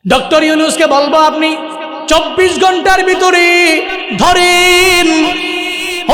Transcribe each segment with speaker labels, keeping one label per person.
Speaker 1: Doctor ইউনূসকে বলবো আপনি 24 ঘন্টার ভিতরে ধরেন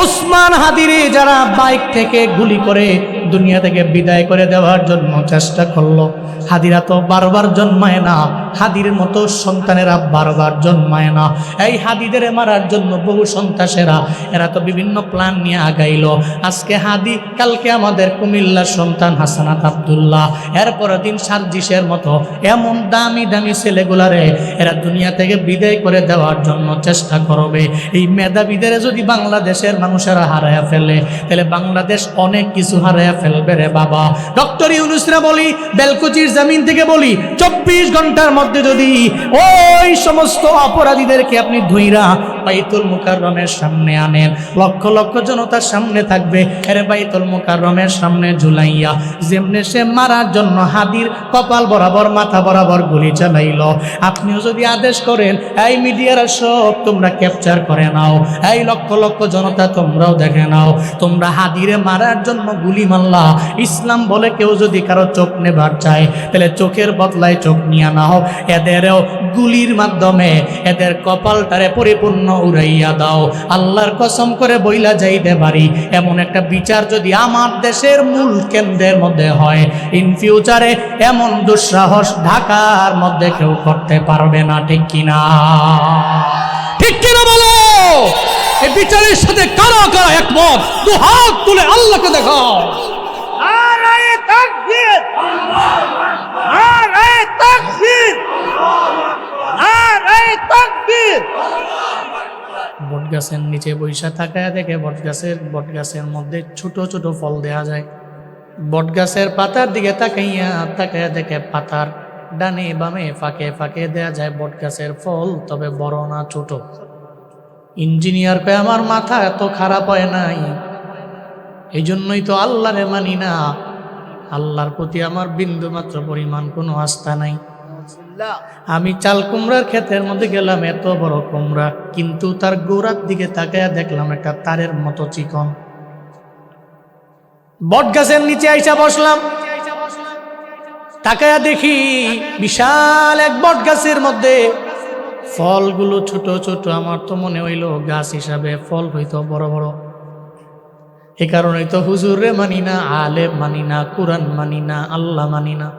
Speaker 1: ওসমান হাদিরে যারা বাইক থেকে গুলি করে দুনিয়া থেকে বিদায় করে দেওয়ার জন্য চেষ্টা করলো। হাদিরা তো বারবার জন্মায় না, হাদির মতো সন্তানেরা বারবার জন্মায় না। এই হাদিদের মারার জন্য বহু সন্ত্রাসেরা এরা তো বিভিন্ন প্ল্যান নিয়ে আগাইলো। আজকে হাদি, কালকে আমাদের কুমিল্লার সন্তান হাসানাত আব্দুল্লাহ, এরপরের দিন সার্জিসের মতো এমন দামি দামি ছেলেগুলারে এরা দুনিয়া থেকে বিদায় করে দেওয়ার জন্য চেষ্টা করবে। এই মেধাবীদের যদি বাংলাদেশের মানুষেরা হারায়া ফেলে, তাহলে বাংলাদেশ অনেক কিছু হারায়া ফেলবে রে বাবা। ডক্টর ইউনূসরা বলি, বেলকুচির জমিন থেকে বলি, 24 ঘন্টার মধ্যে যদি ওই সমস্ত অপরাধীদেরকে আপনি ধুইরা বাইতুল মুকাররমের সামনে আনেন, লক্ষ লক্ষ জনতার সামনে থাকবে, এর বাইতুল মুকাররমের সামনে ঝুলাইয়া যেমনে সে মারার জন্য হাদির কপাল বরাবর মাথা বরাবর গুলি চালাইল, আপনিও যদি আদেশ করেন এই মিডিয়ারা সব তোমরা ক্যাপচার করে নাও, এই লক্ষ লক্ষ জনতা তোমরাও দেখে নাও, তোমরা হাদিরে মারার জন্য গুলি মারলা। ইসলাম বলে কেউ যদি কারো চোখ নেবার চায় তাহলে চোখের বদলায় চোখ নিয়ে নাও, এদেরও গুলির মাধ্যমে এদের কপালটারে পরিপূর্ণ উড়াইয়া দাও। আল্লাহর কসম করে বইলা যাইতে পারি, এমন একটা বিচার যদি আমার দেশের মূল কেন্দ্রের মধ্যে হয়, ইন ফিউচারে এমন দুঃসাহস ঢাকার মধ্যে কেউ করতে পারবে না। ঠিক কিনা? ঠিক কিনা বলো? এই বিচারের সাথে কারা কারা একমত? দু হাত তুলে আল্লাহকে দেখাও।
Speaker 2: নারায়ে তাকবীর, নারায়ে তাকবীর, নারায়ে তাকবীর।
Speaker 1: বটগাছের নিচে বৈশা থাকায় দেখে বটগাছের মধ্যে ছোট ছোট ফল দেয়া যায়। বটগাছের পাতার দিকে তাকাইয়া দেখে পাতার ডানে বামে ফাঁকে ফাঁকে দেয়া যায় বটগাছের ফল, তবে বড় না ছোট। ইঞ্জিনিয়ার কয় আমার মাথা এত খারাপ হয় নাই, এই জন্যই তো আল্লাহরে মানি না, আল্লাহর প্রতি আমার বিন্দু মাত্র পরিমাণ কোনো আস্থা নাই। আমি চাল কুমড়ার ক্ষেতের মধ্যে গেলাম, এত বড় কুমড়া, কিন্তু তার গোড়ার দিকে তাকায়া দেখলাম একটা তারের মতো চিকন। বট গাছের নিচে আইসা বসলাম, তাকায়া দেখি বিশাল এক বট গাছের মধ্যে ফলগুলো ছোট ছোট। আমার তো মনে হইল গাছ হিসাবে ফল হইতো বড় বড়। এ কারণেই তো হুজুরে মানি না, আলেম মানি না, কুরআন মানি না, আল্লাহ মানি না।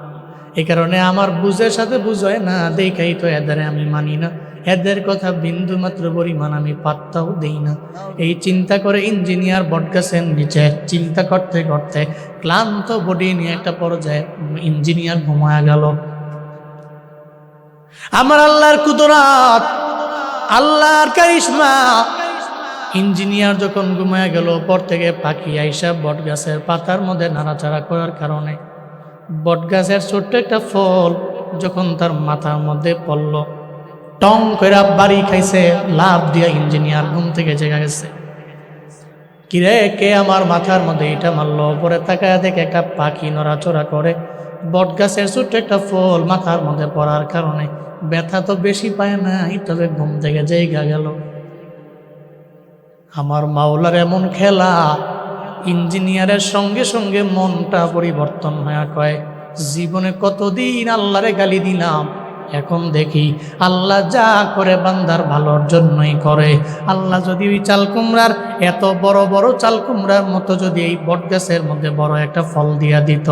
Speaker 1: এই কারণে আমার বুঝের সাথে বুঝায় না, দেখাই তো এদের আমি মানি না, এদের কথা বিন্দু মাত্র পরিমাণ আমি পাত্তাও দেই না। এই চিন্তা করে ইঞ্জিনিয়ার বটগাছের নিচে চিন্তা করতে করতে ক্লান্ত বডি নিয়ে একটা পর্যায়ে ইঞ্জিনিয়ার ঘুমায়া গেল। আমার আল্লাহর কুদরত, আল্লাহর কারিশমা, ইঞ্জিনিয়ার যখন ঘুমায়া গেল, পর থেকে পাখি আইসা বটগাছের পাতার মধ্যে নাড়াচাড়া করার কারণে বটগাছের ছোট্ট একটা ফল যখন তার মাথার মধ্যে পড়ল, টং করে বাড়ি খাইছে, লাভ দিয়া ইঞ্জিনিয়ার ঘুম থেকে জেগে গেছে। কিরে, কে আমার মাথার মধ্যে এটা মারলো? পরে তাকায় দেখে একটা পাখি নড়াচড়া করে। বটগাছের ছোট্ট একটা ফল মাথার মধ্যে পড়ার কারণে ব্যথা তো বেশি পায় না, তবে ঘুম থেকে জেগে গেল। আমার মাওলার এমন খেলা, ইঞ্জিনিয়ারের সঙ্গে সঙ্গে মনটা পরিবর্তন হয়ে কয়, জীবনে কতদিন আল্লাহরে গালি দিলাম, এখন দেখি আল্লাহ যা করে বান্দার ভালোর জন্যই করে। আল্লাহ যদি ওই চাল কুমড়ার এত বড় বড় চাল কুমড়ার মতো যদি এই বটগাছের মধ্যে বড় একটা ফল দিয়া দিত,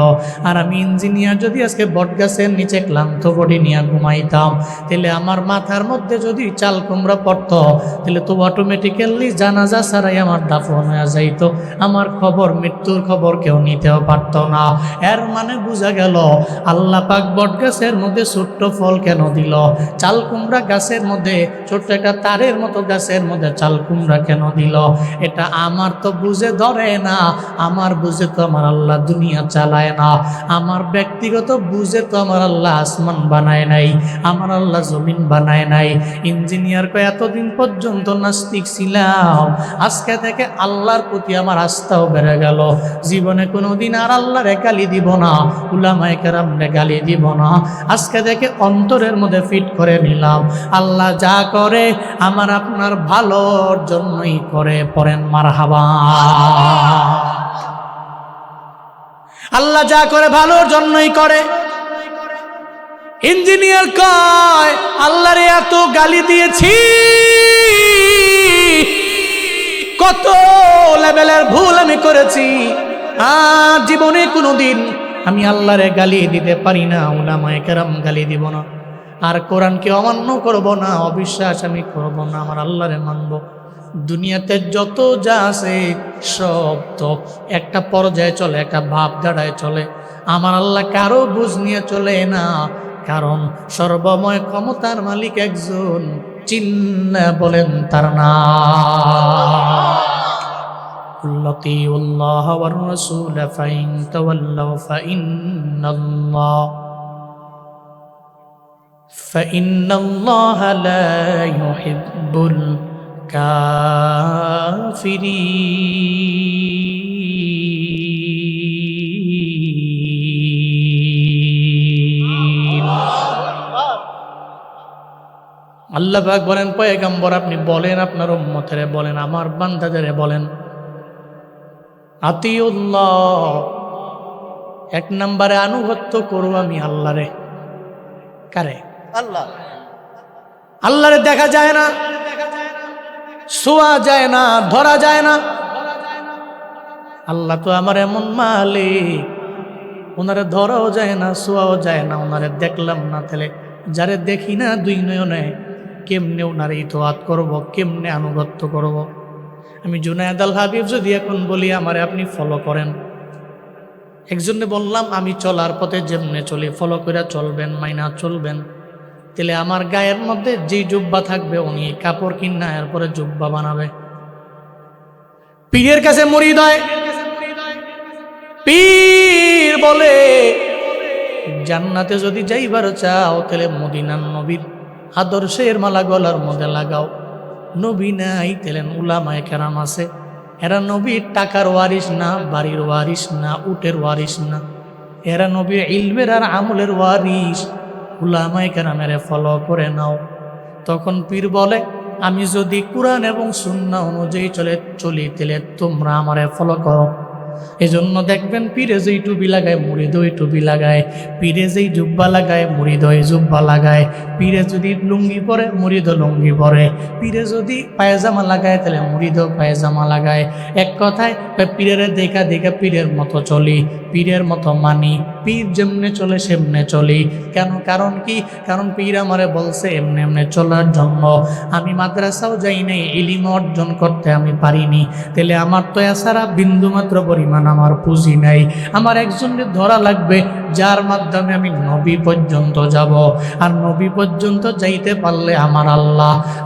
Speaker 1: আর আমি ইঞ্জিনিয়ার যদি আজকে বটগাছের নিচে ক্লান্ত বডি নিয়ে ঘুমাইতাম, তাহলে আমার মাথার মধ্যে যদি চাল কুমড়া পড়তো, তাহলে তো অটোমেটিক্যালি জানাজা ছাড়াই আমার দাফন হয়ে যাইত, আমার খবর, মৃত্যুর খবর কেউ নিতেও পারত না। এর মানে বোঝা গেল আল্লাহ পাক বটগাছের মধ্যে ছোট্ট ফল কেন দিল? চাল কুমড়া গাছের মধ্যে ছোট্ট একটা তারের মতো গাছের মধ্যে চাল কুমড়া কেন দিল? এটা আমার তো বুঝে ধরে না, আমার বুঝে তো আমার আল্লাহ দুনিয়া চালায় না, আমার ব্যক্তিগত বুঝে তো আমার আল্লাহ আসমান বানায় নাই, আমার আল্লাহ জমিন বানায় নাই। ইঞ্জিনিয়ার কয় এতদিন পর্যন্ত নাস্তিক ছিলাম, আজকে থেকে আল্লাহর প্রতি আমার আস্থাও বেড়ে গেল, জীবনে কোনোদিন আর আল্লাহরে গালি দিব না, উলামায়ে কেরামরে গালি দিব না, আজকে থেকে অন্তরের মধ্যে ফিট করে নিলাম, আল্লাহ যা করে আমার আপনার ভালোর জন্যই করে। পড়েন মারহাবা। আল্লাহ যা করে ভালোর জন্যই করে। ইঞ্জিনিয়ার কয় এত গালি দিয়েছি, কত লেভেলের ভুল আমি করেছি, আর জীবনে কোনোদিন আমি আল্লাহরে গালি দিতে পারি না, উলামায়ে কেরাম গালি দিব না, আর কোরআনকে অমান্য করব না, অবিশ্বাস আমি করব না, আমার আল্লাহরে মানব। দুনিয়াতে যত যা আছে সব তো একটা পর্যায়ে চলে, একটা ভাব দাঁড়ায় চলে। আমার আল্লাহ কারো বুঝ নিয়ে চলে না, কারণ সর্বময় ক্ষমতার মালিক একজন, চিন্না বলেন তার নাম। আল্লাহ ওয়ার রাসূল ফাইন তাওয়াল্লাউ ফাইন্নাল্লাহা লা ইউহিব্বুল কাফিরিন। আল্লাহ পাক বলেন, পয়গম্বর আপনি বলেন, আপনার উম্মতেরে বলেন, আমার বান্দাদেরে বলেন, আতিউল্লাহ, এক নম্বরে আনুগত্য করব আমি আল্লাহরে। কারে?
Speaker 2: আল্লাহ।
Speaker 1: আল্লাহরে দেখা যায় না, ছোঁয়া যায় না, ধরা যায় না। আল্লাহ তো আমার এমন মালিক, ওনারে ধরাও যায় না, ছোঁয়াও যায় না, ওনারে দেখলাম না, তাহলে যারে দেখি না দুই নয়নে কেমনে ওনারে ইতোয়াত করব, কেমনে আনুগত্য করব? আমি জুনায়েদ আল হাবিব যদি এখন বলি আমারে আপনি ফলো করেন, একজনে বললাম আমি চলার পথে যেমনে চলি ফলো করে চলবেন, মাইনা চলবেন, তাহলে আমার গায়ের মধ্যে যে জুব্বা থাকবে উনি কাপড় কিনা এরপরে জুব্বা বানাবে। পীরের কাছে মুরিদ হয়, পীর বলে জান্নাতে যদি যাইবার চাও তাহলে মদিনার নবীর আদর্শের মালা গলার মধ্যে লাগাও। নবী নাই, তাহলে উলামায়ে কেরাম আছে, এরা নবীর টাকার ওয়ারিস না, বাড়ির ওয়ারিস না, উটের ওয়ারিস না, এরা নবীর ইলমের আর আমলের ওয়ারিস। উলামায়ে কেরামের ফলো করে নাও। তখন পীর বলে আমি যদি কোরআন এবং সুন্নাহ অনুযায়ী চলি তাহলে তোমরা আমারে ফলো করো। এজন্য দেখবেন পীরে যেই টুপি লাগায় মুরিদ ওই টুপি লাগায়, পীরে যেই জুব্বা লাগায় মুরিদ ওই জুব্বা লাগায়, পীরে যদি লুঙ্গি পরে মুরিদও লুঙ্গি পরে, পীরে যদি পায়জামা লাগায় তাহলে মুরিদও পায়জামা লাগায়। এক কথায় পীরের দেখা দেখা পীরের মতো চলি, পীরের মতো মানি, পীর যেমনে চলে সেমনে চলি। কেন? কারণ কি? কারণ পীর আমারে বলছে এমনি এমনি চলার জন্য। আমি মাদ্রাসাও যাই নাই, ইলম অর্জন করতে আমি পারিনি, তাহলে আমার তো এছাড়া বিন্দুমাত্র পরিমাণ আমার পুঁজি নাই। আমার একজনকে ধরা লাগবে যার মাধ্যমে আমি নবী পর্যন্ত যাব, আর নবী পর্যন্ত যাইতে পারলে আমার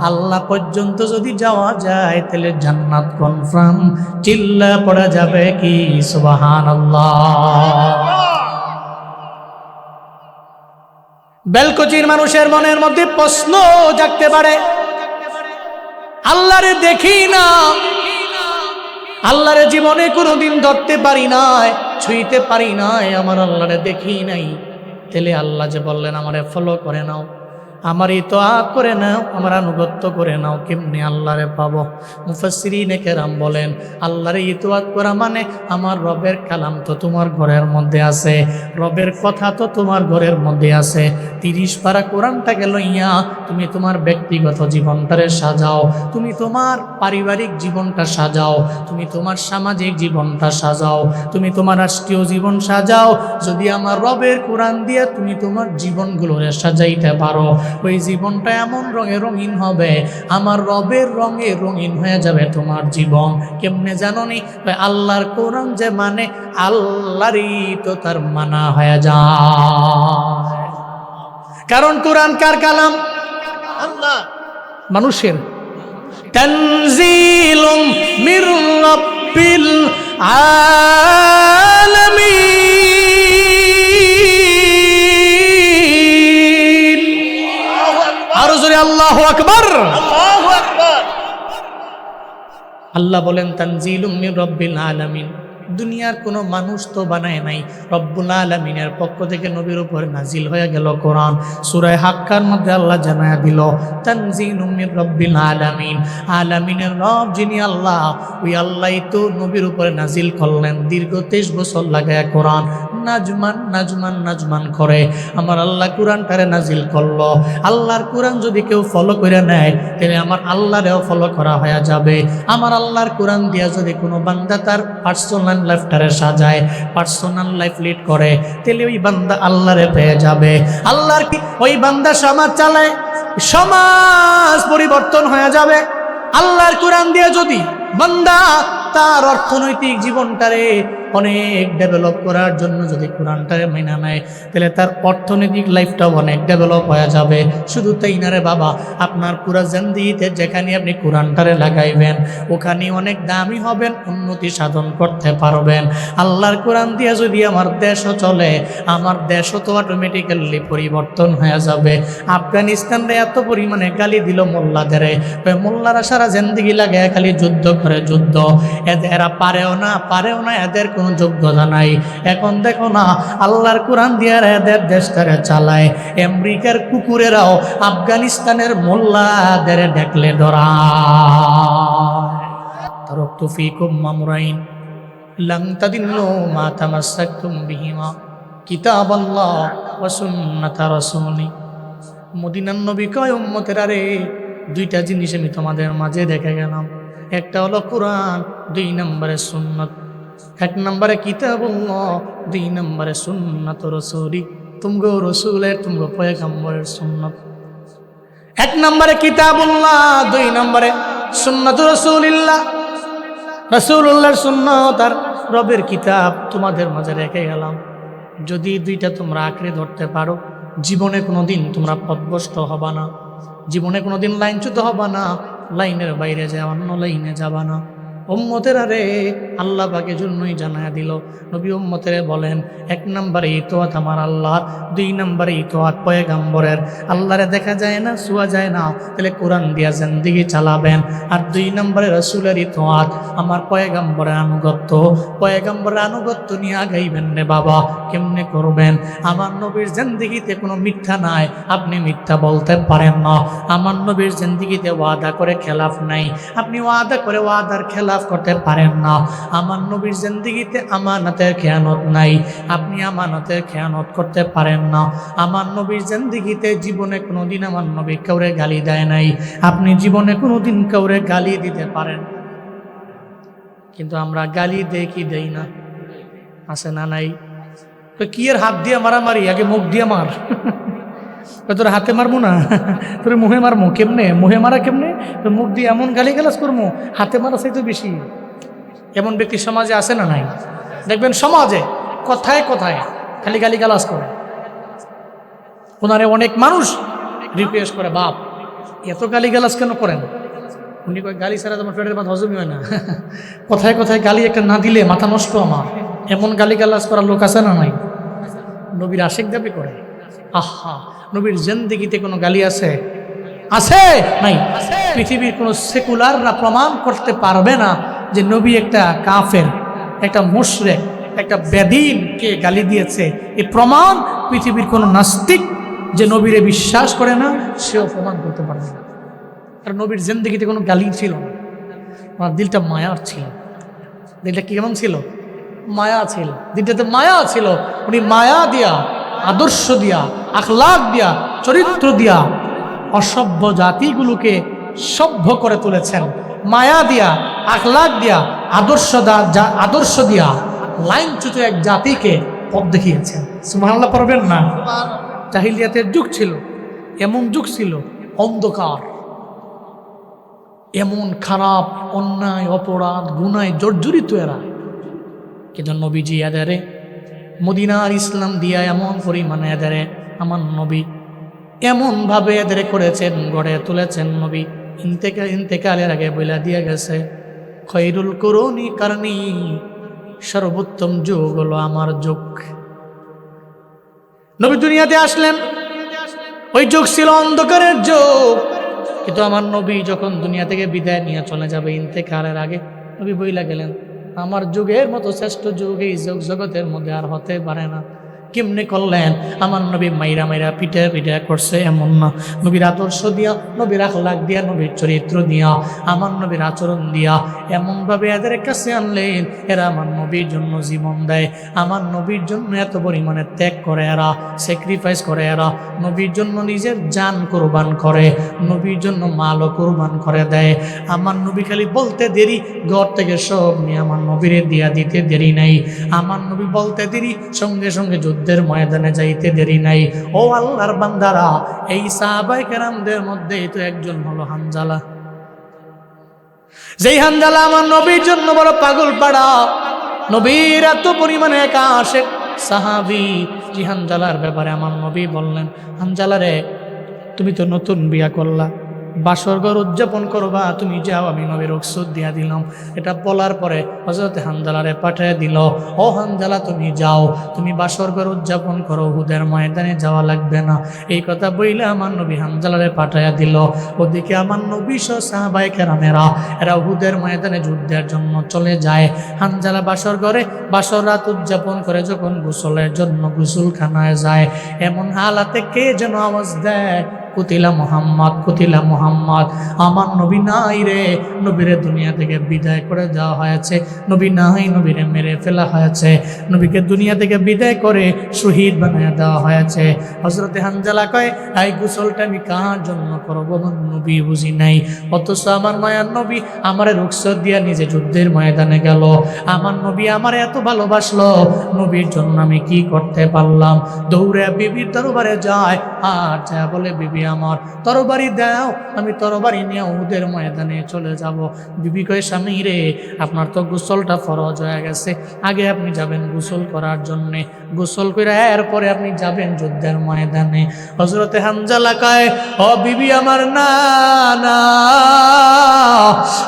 Speaker 1: আল্লাহ পর্যন্ত যদি যাওয়া যায় তাহলে জান্নাত কনফার্ম। চিল্লা পড়া যাবে কি সুবহানাল্লাহ। বেলকুচির মানুষের মনের মধ্যে প্রশ্ন জাগতে পারে, আল্লাহরে দেখি না, আল্লাহরে জীবনে কোনোদিন ধরতে পারি নাই, ছুঁইতে পারি নাই, আমার আল্লাহরে দেখি নাই, তাহলে আল্লাহ যে বললেন আমারে ফলো করে নাও, আমার ইতোয়াত করে নাও, আমার আনুগত্য করে নাও, কেমনে আল্লাহরে পাবো? মুফাসসিরিনে কেরাম বলেন আল্লাহরে ইতোয়াত করা মানে আমার রবের কালাম তো তোমার ঘরের মধ্যে আছে, রবের কথা তো তোমার ঘরের মধ্যে আছে। 30 পারা কোরআনটাকে লইয়া তুমি তোমার ব্যক্তিগত জীবনটারে সাজাও, তুমি তোমার পারিবারিক জীবনটা সাজাও, তুমি তোমার সামাজিক জীবনটা সাজাও, তুমি তোমার রাষ্ট্রীয় জীবন সাজাও। যদি আমার রবের কোরআন দিয়া তুমি তোমার জীবনগুলোরে সাজাইতে পারো, ওই জীবনটা এমন রঙে রঙিন হবে, আমার রবের রঙে রঙিন হয়ে যাবে তোমার জীবন। কেমনে জানো নি? আল্লাহর কোরআন যে মানে আল্লাহরই তো তার মানা হয়ে যায়। কারণ কোরআন কার কালাম?
Speaker 2: আল্লাহ।
Speaker 1: মানুষের। তানজিলুম মির রাব্বিল আলামিন। আরো জোরে আল্লাহু আকবার।
Speaker 2: আল্লাহু আকবার।
Speaker 1: আল্লাহ বলেন তানজিলুম মির রাব্বিল আলামিন, দুনিয়ার কোনো মানুষ তো বানায় নাই, রব্বুল আলামিনের পক্ষ থেকে নবীর উপর নাজিল হয়ে গেল কোরআন। সূরা হাক্কার মধ্যে আল্লাহ জানায়া দিল, তানজিলুম মির রব্বিল আলামিন, আলামিনের রব যিনি আল্লাহ, ওই আল্লাহই তো নবীর উপরে নাজিল করলেন দীর্ঘ 23 বছর লাগায় কোরআন নাজমান নাজমান নাজমান করে আমার আল্লাহ কোরআনটারে নাজিল করলো। আল্লাহর কোরআন যদি কেউ ফলো করে নেয় তাহলে আমার আল্লাহরেও ফলো করা হয়ে যাবে। আমার আল্লাহর কোরআন দিয়া যদি কোনো বান্দা তার পার্সোনাল লাইফটারে সাজায়, পার্সোনাল লাইফ লিড করে, তাহলে ওই বান্দা আল্লাহরে পেয়ে যাবে। আল্লাহর কি ওই বান্দা সমাজ চালায়, সমাজ পরিবর্তন হয়ে যাবে। আল্লাহর কোরআন দিয়ে যদি বান্দা তার অর্থনৈতিক জীবনটারে অনেক ডেভেলপ করার জন্য যদি কোরআনটারে মাইনা নেয়, তাহলে তার অর্থনৈতিক লাইফটাও অনেক ডেভেলপ হয়ে যাবে। শুধু তাই না রে বাবা, আপনার পুরা জিন্দেগিতে যেখানে আপনি কোরআনটারে লাগাইবেন ওখানে অনেক দামি হবেন, উন্নতি সাধন করতে পারবেন। আল্লাহর কোরআন দিয়ে যদি আমার দেশও চলে, আমার দেশও তো অটোমেটিক্যালি পরিবর্তন হয়ে যাবে। আফগানিস্তানরে এত পরিমাণে গালি দিল মোল্লাদেরে, মোল্লারা সারা জিন্দেগি লাগায় খালি যুদ্ধ করে যুদ্ধ, এরা পারেও না, এদের কোনো যোগ্যতা নাই। এখন দেখো না আল্লাহর কোরআন দিয়ে এদের দেশটারে চালায়। আমেরিকার কুকুরেরাও আফগানিস্তানের মোল্লাদের দেখলে ডরায়। তারাকতু ফীকুম মামরাইন লান তাদিল্লু মা তামাসসাকতুম বিহিমা কিতাবাল্লাহ ওয়া সুন্নাতা রাসূলি। মদিনার নবী কয় উম্মতেরা রে, দুইটা জিনিস আমি তোমাদের মাঝে দেখে গেলাম, একটা হলো কোরআন, 2 নম্বরে সুন্নাত। 1 নম্বরে কিতাবুল্লাহ, 2 নম্বরে সুন্নাত রাসূলি, তুমগো রসুলের তুমগো পয়গম্বরের সুন্নাত। 1 নম্বরে কিতাবুল্লাহ, 2 নম্বরে সুন্নাত রাসূলিল্লাহ, রাসূলুল্লাহর সুন্নাত আর রবের কিতাব তোমাদের মাঝে রেখে গেলাম। যদি দুইটা তোমরা আঁকড়ে ধরতে পারো, জীবনে কোনোদিন তোমরা পথভ্রষ্ট হবা না, জীবনে কোনোদিন লাইনচ্যুত হবা না, লাইনের বাইরে যায় অন্য লাইনে যাবা না। উম্মতেরা রে, আল্লাহ পাকের জন্যই জানায়া দিল। নবী উম্মতেরা বলেন, 1 নম্বরে ইতোয়াত আমার আল্লাহর, 2 নম্বরে ইতোয়াত পয়গম্বরের। আল্লাহরে দেখা যায় না, ছুয়া যায় না, তাহলে কোরআন দিয়া জিন্দেগি চালাবেন। আর 2 নম্বরে রাসূলের ইতোয়াত, আমার পয়গম্বরের আনুগত্য, পয়গম্বরের আনুগত্য নিয়ে আগাইবেন রে বাবা। কেমনে করবেন? আমার নবীর জিন্দেগিতে কোনো মিথ্যা নাই, আপনি মিথ্যা বলতে পারেন না। আমার নবীর জিন্দেগিতে ওয়াদা করে খেলাফ নাই, আপনি ওয়াদা করে ওয়াদার খেলাফ করতে পারেন না। আমার নবীর জিন্দেগিতে আমানতের খেয়ানত নাই, আপনি আমানতের খেয়ানত করতে পারেন না। আমার নবীর জিন্দেগিতে জীবনে কোনোদিন আমার নবী কাউরে গালি দেয় নাই, আপনি জীবনে কোনোদিন কাউরে গালি দিতে পারেন। কিন্তু আমরা গালি দেই কি দেই না? আছে না নাই? তো কি এর হাত দিয়ে মারামারি, আগে মুখ দিয়ে মার। তোর হাতে মারবো না, তোর মুহে মারবো। কেমনে মুহে মারা? কেমনে? তোর মুখ দিয়ে এমন গালি গালাজ করবো, হাতে মারা চাইতে বেশি। এমন ব্যক্তি সমাজে আছে না নাই? দেখবেন সমাজে কথায় কথায় খালি গালি গালাজ করে। ওনারে অনেক মানুষ রিকোয়েস্ট করে, বাপ এত গালি গালাজ কেন করেন? উনি কয়, গালি ছাড়া তোমার পেটের মাথা হজমই হয় না। কথায় কথায় গালি একটা না দিলে মাথা নষ্ট আমার। এমন গালি গালাজ করার লোক আছে না নাই? নবীর আশিক দাবি করে। আহা, নবীর জিন্দেগিতে কোনো গালি আছে? আছে নাই? পৃথিবীর কোনো সেকুলাররা প্রমাণ করতে পারবে না যে নবী একটা কাফের, একটা মুশরিক, একটা বেদীনকে গালি দিয়েছে। এই প্রমাণ পৃথিবীর কোনো নাস্তিক যে নবীরে বিশ্বাস করে না সেও প্রমাণ করতে পারবে না। আর নবীর জিন্দেগিতে কোনো গালি ছিল না, আমার দিলটা মায়ার ছিল। দিলটা কেমন ছিল? মায়া ছিল। দিলটাতে মায়া ছিল। উনি মায়া দিয়া, আদর্শ দিয়া, আখলাক দিয়া, চরিত্র দিয়া অসভ্য জাতিগুলোকে সভ্য করে তুলেছেন। মায়া দিয়া, আখলাক দিয়া, আদর্শ দিয়া লাইনচ্যুত এক জাতিকে পথ দেখিয়েছেন। সুবহানাল্লাহ পড়বেন না? জাহিলিয়াতের যুগ ছিল, এমন যুগ ছিল অন্ধকার, এমন খারাপ অন্যায় অপরাধ গুনায় জর্জরিত এরা। কিন্তু নবীজি এদেরে মদিনার ইসলাম দিয়া এমন পরিমাণে এদেরে আমার নবী এমনভাবে এদের করেছেন, গড়ে তুলেছেন। নবী ইন্তেকালের আগে বইলা দিয়ে গেছে, খৈরুল কুরুনি কারনি, সর্বোত্তম যুগ হলো আমার যুগ। নবী দুনিয়াতে আসলেন, ওই যুগ ছিল অন্ধকারের যুগ। কিন্তু আমার নবী যখন দুনিয়া থেকে বিদায় নিয়ে চলে যাবে, ইন্তেকালের আগে নবী বইলা গেলেন, আমার যুগের মতো শ্রেষ্ঠ যুগ এই জগতের মধ্যে আর হতে পারে না। কেমনে করলেন? আমার নবী মাইরা মাইরা পিঠে পিঠে করছে এমন না, নবীর আদর্শ দিয়া, নবীর আখলাক দিয়া, নবীর চরিত্র দিয়া, আমার নবীর আচরণ দিয়া এমনভাবে এদের কাছে আনলেন, এরা আমার নবীর জন্য জীবন দেয়, আমার নবীর জন্য এত পরিমাণে ত্যাগ করে, এরা স্যাক্রিফাইস করে, এরা নবীর জন্য নিজের জান কোরবান করে, নবীর জন্য মালও কোরবান করে দেয়। আমার নবী খালি বলতে দেরি, ঘর থেকে সব নিয়ে আমার নবীরে দিয়া দিতে দেরি নাই। আমার নবী বলতে দেরি, সঙ্গে সঙ্গে যুদ্ধের ময়দানে যাইতে দেরি নাই। ও আল্লাহর বান্দারা, এই সাহাবায়ে কেরামদের মধ্যে তো একজন হলো হানজালা। যেই হানজালা আমার নবীর জন্য বড় পাগল পাড়া, নবীর এত পরিমাণে একা আশেক সাহাবী। যে হানজালার ব্যাপারে আমার নবী বললেন, হানজালা রে, তুমি তো নতুন বিয়া করলা, বাসর ঘর উদযাপন করবা, তুমি যাও, আমি নবীর রুখসত দিয়া দিলাম। এটা বলার পরে হযরত হানজালারে পাঠিয়ে দিল, ও হানজালা তুমি যাও, তুমি বাসর ঘর উদযাপন করো, উহুদের ময়দানে যাওয়া লাগবে না। এই কথা বইলে আমার নবী হানজালারে পাঠিয়ে দিল। ওদিকে আমার নবী সহ সাহাবায়ে কেরামেরা এরা উহুদের ময়দানে যুদ্ধের জন্য চলে যায়। হানজালা বাসর ঘরে বাসর রাত উদযাপন করে যখন গোসলের জন্য গোসলখানায় যায়, এমন হালাতে কে যেন আওয়াজ দেয়, কুতিলা মুহাম্মদ, কুতিলা মুহাম্মদ। আমার নবী নাই রে, নবীরে দুনিয়া থেকে বিদায় করে দেওয়া হয়েছে, নবী নাই, নবীরে মেরে ফেলা হয়েছে, নবীকে দুনিয়া থেকে বিদায় করে শহীদ বানিয়ে দেওয়া হয়েছে। হযরতে হানজালা কয়, এই গোসলটা আমি কার জন্য করবো? আমার নবী বুঝি নাই, অথচ আমার মায়ার নবী আমারে রুখসত দিয়া নিজে যুদ্ধের ময়দানে গেল। আমার নবী আমার এত ভালোবাসলো, নবীর জন্য আমি কি করতে পারলাম? দৌড়ে বিবির দরবারে যায়, আর যা বলে, বিবি আমার তরবারি দাও, আমি তরবারি নিয়ে উহুদের ময়দানে চলে যাব। বিবি কয়, স্বামী রে, আপনার তো গোসলটা ফরজ হয়ে গেছে, আগে আপনি যাবেন গোসল করার জন্যে, গোসল করে এরপরে আপনি যাবেন যুদ্ধের ময়দানে। হযরতে হানজালা কয়, ও বিবি আমার, না না,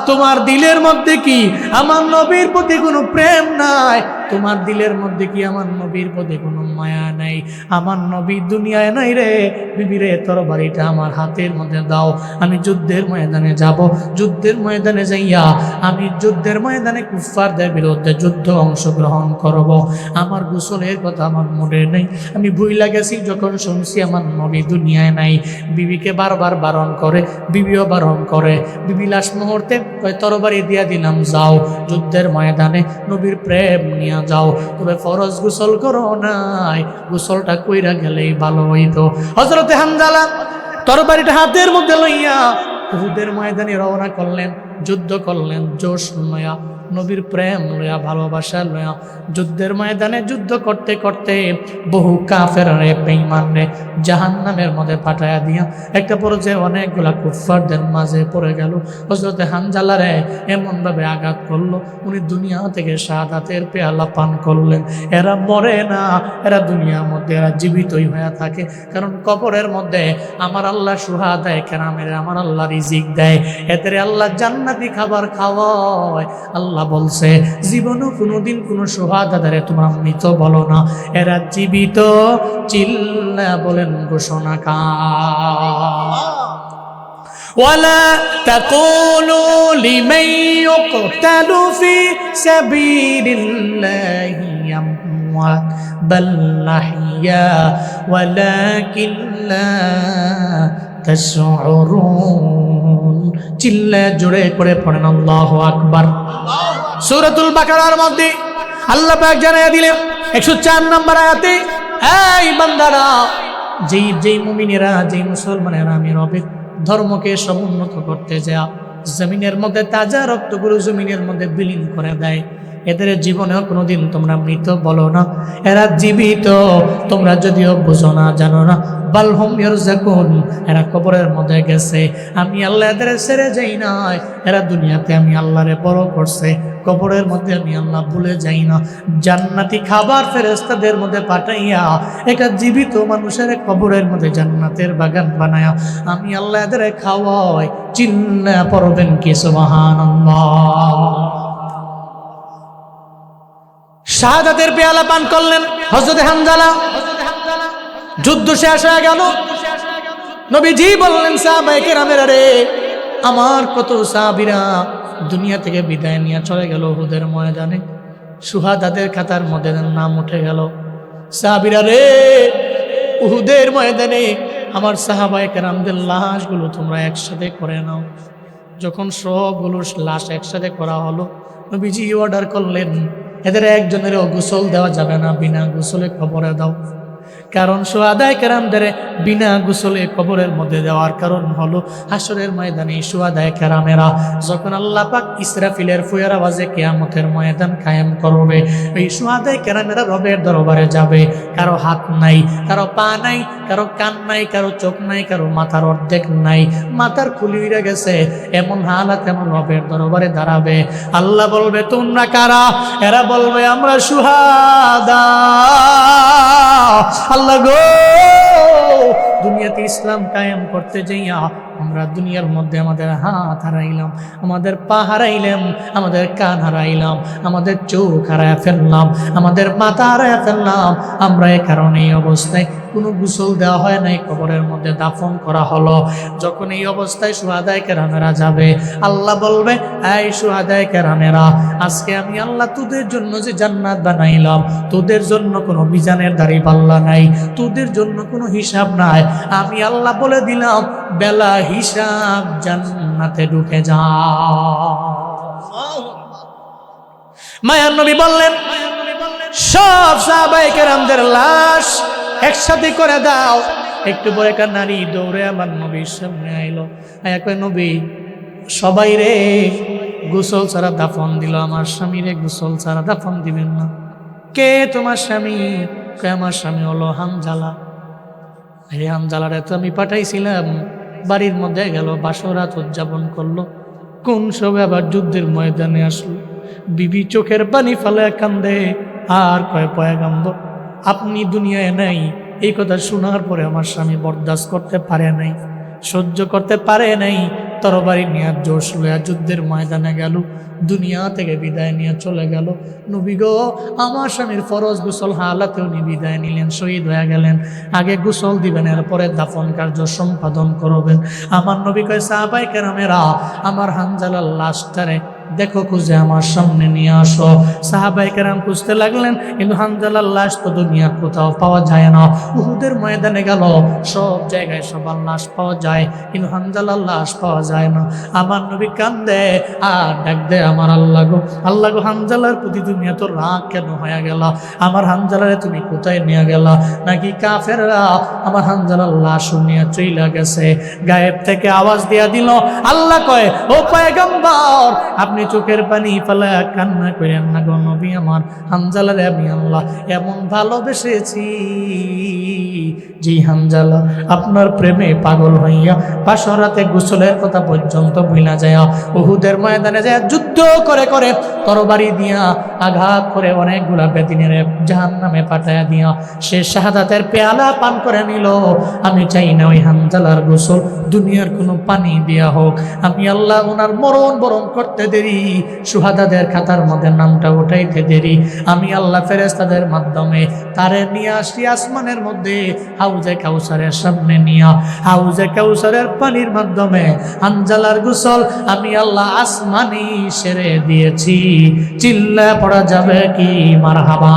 Speaker 1: তোমার দিলের মধ্যে কি আমার নবীর প্রতি কোনো প্রেম নাই? তোমার দিলের মধ্যে কি আমার নবীর প্রতি কোনো মায়া নাই? আমার নবী দুনিয়ায় নাই রে। বিবি রে, তরবারিটা আমার হাতের মধ্যে দাও, আমি যুদ্ধের ময়দানে যাব, যুদ্ধের ময়দানে যাইয়া আমি যুদ্ধের ময়দানে কুফফারদের বিরুদ্ধে যুদ্ধ অংশগ্রহণ করব। আমার গোসলের কথা আমার মনে নেই, আমি ভুইলা গেছি যখন শুনছি আমার নবী দুনিয়ায় নাই। বিবিকে বারবার বারণ করে, বিবিও বারণ করে। বিবি লাশ মুহূর্তে কয়, তরবারি দিয়া দিলাম, যাও যুদ্ধের ময়দানে নবীর প্রেম নিয়ে যাও, তবে ফরজ গোসল করো নাই, গোসলটা কইরা গেলেই ভালো হইতো। হযরতে হানজালা তরবারিটা হাতের মধ্যে লইয়া উহুদের ময়দানে রওনা করলেন, যুদ্ধ করলেন জোশ লইয়া, নবীর প্রেম লইয়া, ভালোবাসা লইয়া। যুদ্ধের ময়দানে যুদ্ধ করতে করতে বহু কাফের রে, বেঈমান রে জাহান্নামের মধ্যে পাঠায়া দিয়া একটা পর্যায়ে অনেকগুলা কুফফারদের মাঝে পড়ে গেল। হযরতে হানজালা রে এমনভাবে আঘাত করলো, উনি দুনিয়া থেকে শাহাদাতের পেয়ালা পান করলেন। এরা মরে না, এরা দুনিয়ার মধ্যে এরা জীবিতই হয়ে থাকে, কারণ কবরের মধ্যে আমার আল্লাহ সুহাদায়ে কেরামের আমার আল্লাহ রিজিক দেয়, এদের আল্লাহ জান্নাতি খাবার খাওয়ায়। আল্লাহ বলছে, জীবনও কোনোদিন কোনো সুহাদাদারে তোমরা মৃত বলো না, এরা জীবিত। চিল্লা বলেন ঘোষণা কার? ولا تقولوا لمن يقتل في سبيل الله أموات بل أحياء ولكن لا تشعرون। চিল্লা জোরে করে পড়েন আল্লাহু আকবার। সূরাতুল বাকারার মধ্যে আল্লাহ পাক জানাইয়া দিলেন 104 নম্বর আয়াতে, এই বান্দারা, যেই মুমিনেরা, যেই মুসলমানেরা আমি রবের ধর্মকে সমুন্নত করতে যায়, জমিনের মধ্যে তাজা রক্তগুলো জমিনের মধ্যে বিলীন করে দেয়, এদের জীবনেও কোনোদিন তোমরা মৃত বলো না, এরা জীবিত। তোমরা যদিও বুঝো না, জানো না, বালহুম ইয়ারজাকুন, এরা কবরের মধ্যে গেছে, আমি আল্লাহ এদের ছেড়ে যাই নাই। এরা দুনিয়াতে আমি আল্লাহরে বড় করছে, কবরের মধ্যে আমি আল্লাহ ভুলে যাই না। জান্নাতি খাবার ফেরেশতাদের মধ্যে পাঠাইয়া একটা জীবিত মানুষের কবরের মধ্যে জান্নাতের বাগান বানায়া আমি আল্লাহ এদের খাওয়াই। চিল্লা পড়বেন কি সুবহানাল্লাহ। শাহাদাতের পেয়ালা পান করলেন হযরতে হানজালা। যুদ্ধ শেষ হয়ে গেল, নবীজি বললেন, সাহাবায়ে কেরামেরা রে, আমার কত সাহাবীরা দুনিয়া থেকে বিদায় নিয়ে চলে গেল উহুদের ময়দানে। শুহাদাদের খাতার মধ্যে নাম উঠে গেল। সাহাবীরা রে, উহুদের ময়দানে আমার সাহাবায়ে কেরামদের লাশগুলো তোমরা একসাথে করে নাও। যখন সবগুলো লাশ একসাথে করা হলো, নবীজি অর্ডার করলেন, এদের একজনেরও গোসল দেওয়া যাবে না, বিনা গোসলে কবরে দাও। কারণ শুহাদায়ে কেরামদের বিনা গোসলে কবরের মধ্যে দেওয়ার কারণ হলো হাসরের ময়দানে শুহাদায়ে কেরামেরা যখন আল্লাহ পাক ইসরাফিলের ফুয়ার আওয়াজে কিয়ামতের ময়দান কায়েম করবে, ওই শুহাদায়ে কেরামেরা রবের দরবারে যাবে। কারো হাত নাই, কারো পা নাই, কারো কান নাই, কারো চোখ নাই, কারো মাথার অর্ধেক নাই, মাথার খুলি উড়ে গেছে, এমন হালাত এমন রবের দরবারে দাঁড়াবে। আল্লাহ বলবে তোমরা কারা? এরা বলবে আমরা শুহাদা। আল্লাহ গো, দুনিয়াতে ইসলাম কায়েম করতে যাইয়া আমরা দুনিয়ার মধ্যে আমাদের হাত হারাইলাম, আমাদের পা হারাইলাম, আমাদের কান হারাইলাম, আমাদের চোখ হারায় ফেললাম, আমাদের মাথা হারায় ফেললাম। আমরা এ কারণে এই অবস্থায় কোনো গোসল দেওয়া হয় নাই, কবরের মধ্যে দাফন করা হলো। যখন এই অবস্থায় শুহাদায়ে কেরামেরা যাবে, আল্লাহ বলবে এই শুহাদায়ে কেরামেরা, আজকে আমি আল্লাহ তোদের জন্য যে জান্নাত বানাইলাম, তোদের জন্য কোনো মিজানের দাঁড়িপাল্লা নাই, তোদের জন্য কোনো হিসাব নাই। আমি আল্লাহ বলে দিলাম বেলা হিসাব জান্নাতে ঢুকে যা। মায়ার নবী বললেন সব সাহাবায়ে কেরামদের লাশ একসাথে করে দাও। একটু পরে একটা নারী দৌড়ে আমার নবীর সামনে আইলো, আয়া কয় নবী সবাই রে গোসল ছাড়া দাফন দিল, আমার স্বামী রে গোসল ছাড়া দাফন দিবেন না। কে তোমার স্বামী? কয় আমার স্বামী হলো হানজালা। এই হানজালারে তো আমি পাঠাইছিলাম, বাড়ির মধ্যে গেল, বাসরাত উদযাপন করলো, কোন সবে আবার যুদ্ধের ময়দানে আসলো। বিবি চোখের পানি ফেলে কান্দে আর কয় পয়গম্বর আপনি দুনিয়ায় নাই। এই কথা শোনার পরে আমার স্বামী বরদাস্ত করতে পারে নাই, সহ্য করতে পারে নাই, তরবারি নিয়ে জোশ লইয়া যুদ্ধের ময়দানে গেল, দুনিয়া থেকে বিদায় নিয়ে চলে গেল। নবী গো, আমার স্বামীর ফরজ গোসল হালাতেও উনি বিদায় নিলেন, শহীদ হয়ে গেলেন। আগে গোসল দিবেন, এরপরে দাফন কার্য সম্পাদন করবেন। আমার নবী কয় সাহাবায়ে কেরামেরা আমার হানজালার লাশটারে দেখো, খুঁজে আমার সামনে নিয়ে আসো। সাহাবায়ে কেরাম খুঁজতে লাগলেন, কিন্তু হানজালার লাশ তো দুনিয়ার কোথাও পাওয়া যায় না। উহুদের ময়দানে গেল, সব জায়গায় সবার লাশ পাওয়া যায়, কিন্তু হানজালার লাশ পাওয়া যায় না। আমার নবী কান্দে আর ডাক দেয় আমার আল্লাহ গো, আল্লাহ গো, হানজালার প্রতি তুমি এত রাগ কেন হয়ে গেলা? আমার হানজালারে তুমি কোথায় নিয়ে গেলা? নাকি কাফেররা আমার হানজালার লাশ নিয়ে চইলা গেছে? গায়েব থেকে আওয়াজ দিয়া দিল, আল্লাহ কয় ও পয়গম্বর আপনি চোখের পানি ফেলা কান্না করেন না গো নবী, আমার হানজালারে আমি আল্লাহ এমন ভালোবেসেছি যে হানজালা আপনার প্রেমে পাগল হইয়া বাসরাতে গোসলের কথা পর্যন্ত ভুলা যায়, উহুদের ময়দানে যায় যুদ্ধ করে করে তরবারি দিয়া আঘাত করে অনেকগুলা বেদিনের জাহান্নামে পাঠায়া দিয়া সে শাহাদাতের পেয়ালা পান করে নিল। আমি চাই না ওই হানজালার গোসল দুনিয়ার কোনো পানি দিয়া হোক, আমি আল্লাহ ওনার মরণ বরণ করতে দেরি, শুহাদাদের খাতার মধ্যে নামটা উঠাইতে দেরি, আমি আল্লাহ ফেরেশতাদের মাধ্যমে তারে নিয়ে আসি আসমানের মধ্যে হাউজে কাউসারের সামনে নিয়া, হাউজে কাউসারের পানির মাধ্যমে হানজালার গোসল আমি আল্লাহ আসমানি সেরে দিয়েছি। চিল্লা পড়া যাবে কি মারহাবা?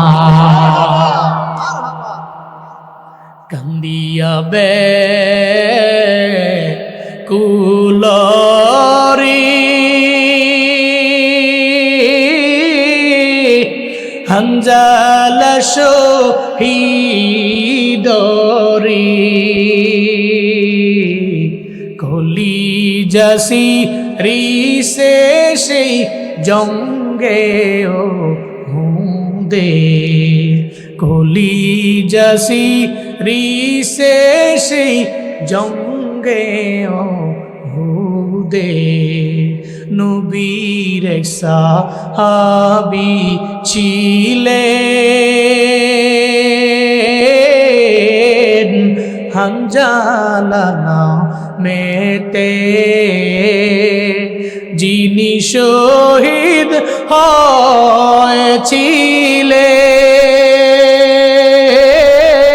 Speaker 1: কান্দিয়া বে কুলরি হানজালা শহীদরি কলিজাসি রিসে সেই জঙ্গে ও হুদে, কলিজাসি রিসে সেই জঙ্গে ও হুদে, নবীর সাহাবী ছিলেন হানজালা নামেতে, যিনি শহীদ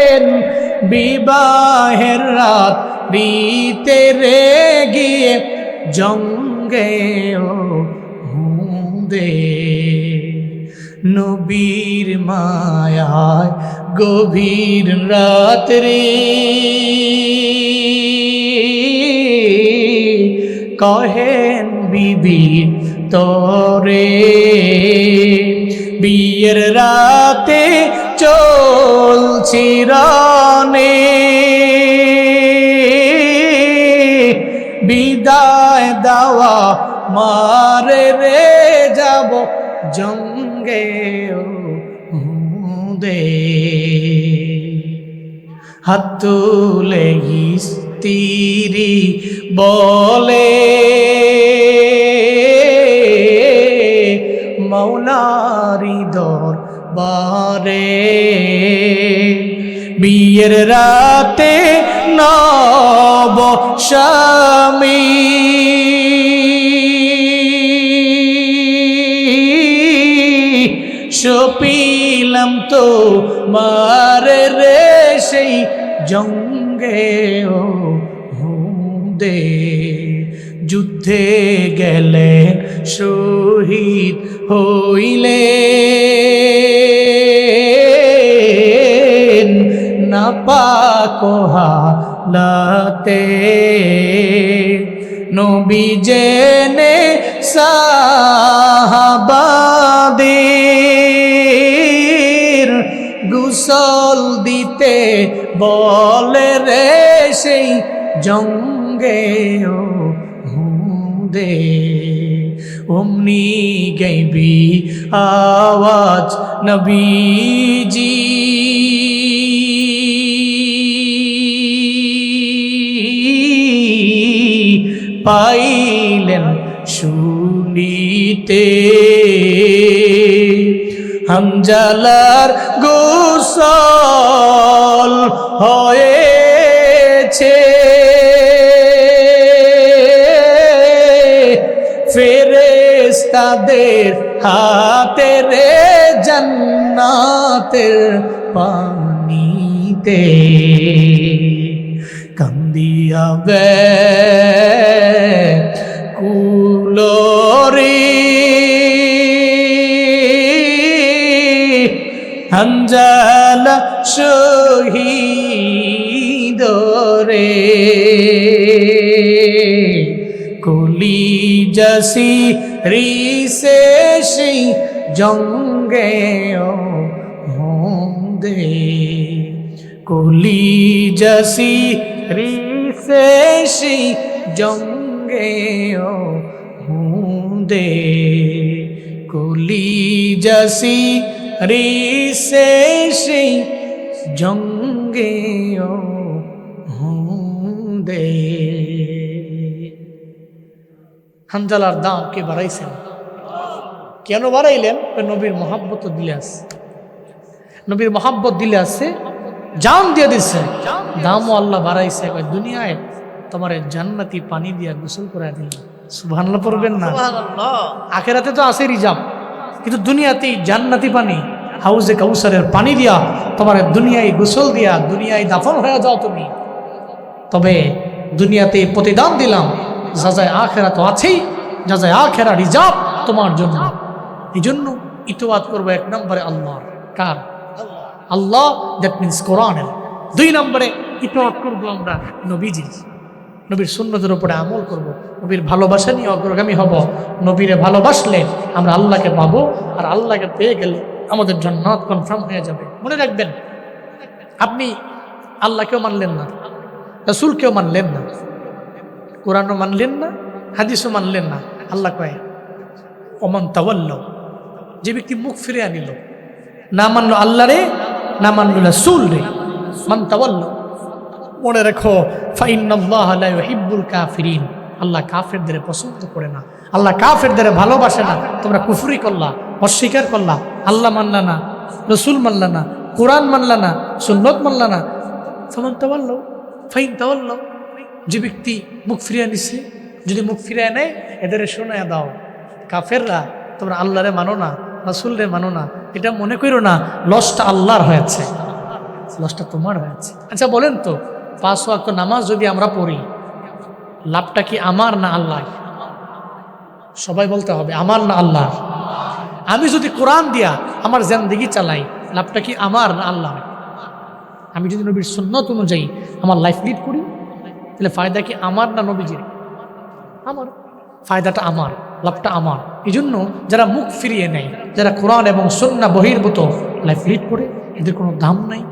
Speaker 1: হয়েছিলেন বিবাহের রাত্রিতে রে গিয়ে জঙ্গে ও দে নবীর মায়ায় গভীর রাত্রে কহেন বিবি তরে বিয়ের রাতে চলছি রানে বিদায় দেওয়া মারে রে যাব জঙ্গে দে হাত তুলে স্ত্রী বলে মৌলারি দরবারে বিয়ের রাতে নব স্বামী সপিলাম তো মারে রে সেই জঙ্গে দে যুদ্ধে গেলে শহীদ হইলে না পাক হালাতে নবী জেনে সাহাবাদের গোসল দিতে বলে রে সেই জঙ্গে দে অমনি গাইবি আওয়াজ নবীজি পাইলেন শুনিতে হামজালার গোসল হয়েছে ফেরেশতাদের হাতে রে জান্নাতের পানিতে কান্দিয়া কুলরে হামজালা শহীদ রে কুলি জসি রিসে সেই জঙ্গে দে কুলি জসি রিসে সেই জঙ্গে দে কুলি জসি রিসে সেই জঙ্গে দে হানজালার দাম কে বাড়াইছেন? কেন বাড়াইলেন? নবীর মহাব্বত দিলে আছে, নবীর মহাব্বত দিলে আছে, জান দিয়ে দিচ্ছে, দামও আল্লাহ বাড়াইছে। দুনিয়ায় তোমার জান্নাতি পানি দিয়া গোসল করে দিল। সুবহানাল্লাহ পড়বেন না? আখেরাতে তো আছে রিজার্ভ, কিন্তু দুনিয়াতেই জান্নাতি পানি হাউজে কাউসারের পানি দিয়া তোমার দুনিয়ায় গোসল দিয়া দুনিয়ায় দাফন হয়ে যাও তুমি। তবে দুনিয়াতে প্রতিদান দিলাম, যা যায় আখেরা তো আছেই, যা যায় আখেরা রিজার্ভ তোমার জন্য। এই জন্য ইতোয়াত করবো এক নম্বরে আল্লাহর। কার? আল্লাহ, দ্যাট মিনস কোরআনের। 2 নম্বরে ইতোয়াত করবো আমরা নবীজির, নবীর সুন্নতের উপরে আমল করব, নবীর ভালোবাসা নিয়ে অগ্রগামী হব। নবীরে ভালোবাসলে আমরা আল্লাহকে পাবো, আর আল্লাহকে পেয়ে গেলে আমাদের জান্নাত কনফার্ম হয়ে যাবে। মনে রাখবেন, আপনি আল্লাহকেও মানলেন না, রাসূলকেও মানলেন না, কোরআনও মানলেন না, হাদিসও মানলেন না। আল্লাহ কয় ওমান তাওয়াল্লাহ, যে ব্যক্তি মুখ ফিরে আনিল, না মানলো আল্লাহ রে, না মানলো রাসূল রে, মান তাওয়াল্লাহ। মনে রেখো, ফাইন্নাল্লাহা লা ইউহিব্বুল কাফিরিন, আল্লাহ কাফেরদের পছন্দ করে না, আল্লাহ কাফেরদের ভালোবাসে না। তোমরা কুফরি করলা, অস্বীকার করলা, আল্লাহ মানলা না, রাসূল মানলা না, কোরআন মানলা না, সুন্নত মানলা না। ফামান তাওয়াল্লাহ ফাইন তাওয়াল্লাহ, যে ব্যক্তি মুখ ফিরিয়ে নিছে, যদি মুখ ফিরিয়ে নেয় এদের শোনায় দাও, কাফেররা তোমরা আল্লাহরে মানো না, রাসূলরে মানো না, এটা মনে করো না লসটা আল্লাহর হয়েছে, লসটা তোমার হয়েছে। আচ্ছা বলেন তো, 5 ওয়াক্ত নামাজ যদি আমরা পড়ি, লাভটা কি আমার না আল্লাহ? সবাই বলতে হবে আমার না আল্লাহর? আমি যদি কোরআন দিয়া আমার জিন্দেগি চালাই, লাভটা কি আমার না আল্লাহ? আমি যদি নবীর সুন্নত অনুযায়ী আমার লাইফ লিড করি, তাহলে ফায়দা কি আমার না নবীজির? আমার। ফায়দাটা আমার, লাভটা আমার। এই জন্য যারা মুখ ফিরিয়ে নেয়, যারা কোরআন এবং সুন্নাহ বহির্ভূত লাইফ লিড করে, এদের কোনো দাম নাই,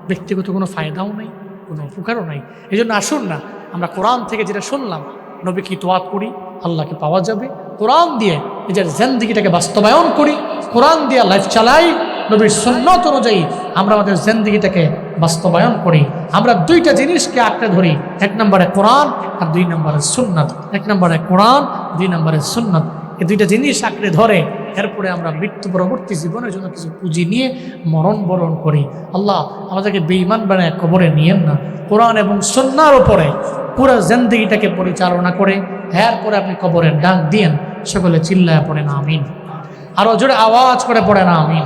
Speaker 1: ব্যক্তিগত কোনো ফায়দাও নাই, কোনো উপকারও নাই। এই জন্য আসুন না আমরা কোরআন থেকে যেটা শুনলাম, নবীকে ইতোয়াত করি, আল্লাহকে পাওয়া যাবে। কোরআন দিয়ে নিজের জিন্দেগিটাকে বাস্তবায়ন করি, কোরআন দিয়ে লাইফ চালাই, নবীর সুন্নাত অনুযায়ী আমরা আমাদের জিন্দেগিটাকে বাস্তবায়ন করি। আমরা দুইটা জিনিসকে আঁকড়ে ধরি, এক নম্বরে কোরআন আর দুই নম্বরে সুন্নাত। এক নম্বরে কোরআন, দুই নম্বরে সুন্নাত। এই দুইটা জিনিস আঁকড়ে ধরে এরপরে আমরা মৃত্যু পরবর্তী জীবনের জন্য কিছু পুঁজি নিয়ে মরণ বরণ করি। আল্লাহ আমাদেরকে বেঈমান বানায় কবরে নিয়েন না। কোরআন এবং সুন্নাহর উপরে পুরো জিন্দেগিটাকে পরিচালনা করে এরপরে আপনি কবরের ডাক দিয়েন। সকলে চিল্লায় পড়েন আমিন। আরো জোরে আওয়াজ করে পড়েন আমিন।